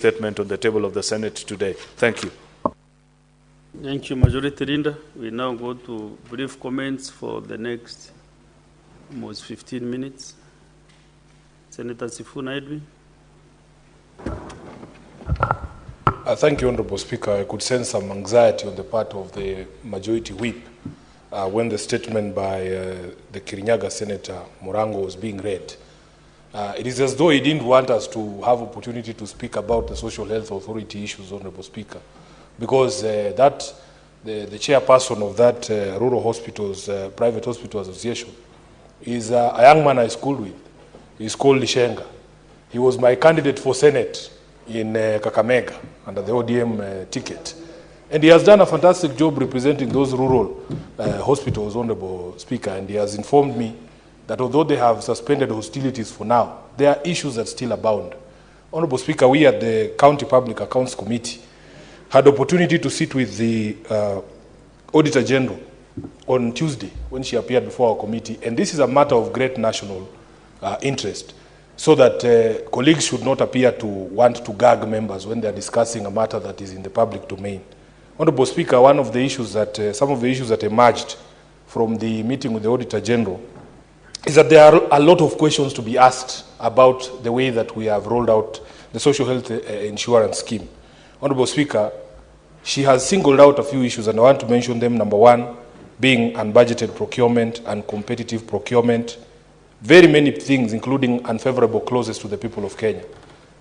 statement on the table of the Senate today. Thank you. Thank you, Majority Leader. We now go to brief comments for the next almost 15 minutes. Senator Sifuna Edwin. Thank you, Honorable Speaker. I could sense some anxiety on the part of the Majority Whip when the statement by the Kirinyaga Senator Morango was being read. It is as though he didn't want us to have opportunity to speak about the Social Health Authority issues, Honorable Speaker, because the chairperson of that rural hospitals, private hospital association, is a young man I schooled with. He's called Lishenga. He was my candidate for Senate in Kakamega under the ODM ticket. And he has done a fantastic job representing those rural hospitals, Honorable Speaker, and he has informed me that although they have suspended hostilities for now, there are issues that still abound. Honorable Speaker, we at the County Public Accounts Committee had the opportunity to sit with the Auditor General on Tuesday when she appeared before our committee, and this is a matter of great national interest, so that colleagues should not appear to want to gag members when they are discussing a matter that is in the public domain. Honorable Speaker, one of the issues that, some of the issues that emerged from the meeting with the Auditor General is that there are a lot of questions to be asked about the way that we have rolled out the social health insurance scheme. Honorable Speaker, she has singled out a few issues, and I want to mention them. Number one, being unbudgeted procurement and competitive procurement. Very many things, including unfavorable clauses to the people of Kenya.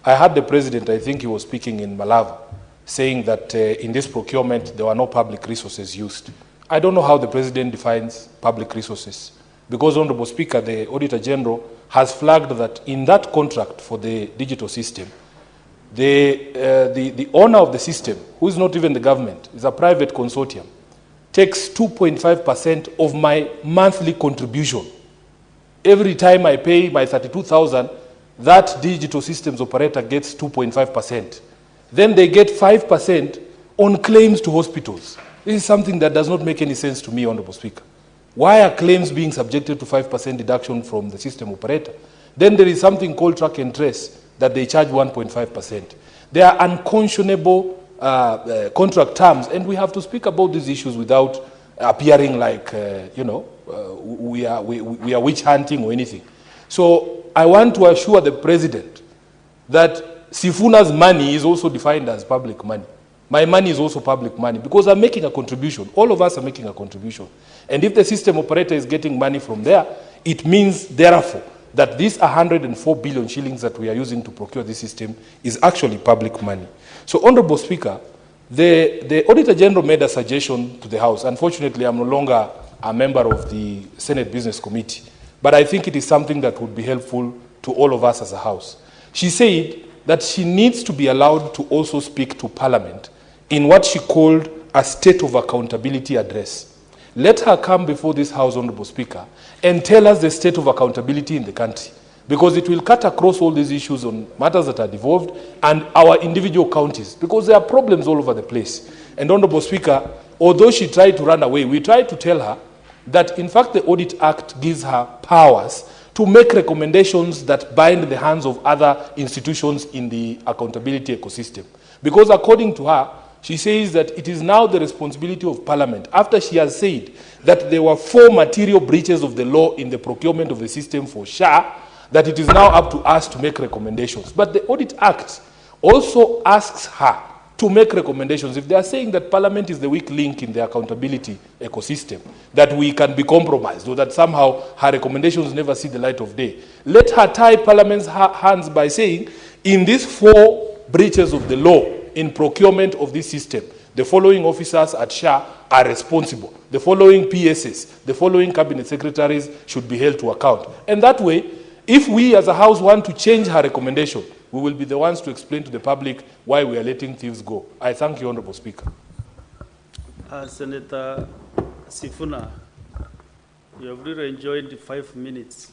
I heard the President, I think he was speaking in Malava, saying that in this procurement, there were no public resources used. I don't know how the President defines public resources, because, Honorable Speaker, the Auditor General has flagged that in that contract for the digital system, the owner of the system, who is not even the government, is a private consortium, takes 2.5% of my monthly contribution. Every time I pay my 32,000, that digital systems operator gets 2.5%. Then they get 5% on claims to hospitals. This is something that does not make any sense to me, Honorable Speaker. Why are claims being subjected to 5% deduction from the system operator? Then there is something called track and trace that they charge 1.5%. They are unconscionable contract terms, and we have to speak about these issues without appearing like, we are witch hunting or anything. So I want to assure the President that Sifuna's money is also defined as public money. My money is also public money because I'm making a contribution. All of us are making a contribution. And if the system operator is getting money from there, it means, therefore, that this 104 billion shillings that we are using to procure this system is actually public money. So, Honorable Speaker, the Auditor General made a suggestion to the House. Unfortunately, I'm no longer a member of the Senate Business Committee, but I think it is something that would be helpful to all of us as a House. She said that she needs to be allowed to also speak to Parliament in what she called a State of Accountability address. Let her come before this House, Honorable Speaker, and tell us the state of accountability in the country, because it will cut across all these issues on matters that are devolved and our individual counties, because there are problems all over the place. And, Honorable Speaker, although she tried to run away, we tried to tell her that, in fact, the Audit Act gives her powers to make recommendations that bind the hands of other institutions in the accountability ecosystem. Because according to her, she says that it is now the responsibility of Parliament, after she has said that there were 4 material breaches of the law in the procurement of the system for SHA, that it is now up to us to make recommendations. But the Audit Act also asks her to make recommendations. If they are saying that Parliament is the weak link in the accountability ecosystem, that we can be compromised, or that somehow her recommendations never see the light of day, let her tie Parliament's hands by saying, in these 4 breaches of the law in procurement of this system, the following officers at SHA are responsible. The following PSs, the following cabinet secretaries should be held to account. And that way, if we as a House want to change her recommendation, we will be the ones to explain to the public why we are letting thieves go. I thank you, Honorable Speaker. Senator Sifuna, you have really enjoyed the 5 minutes.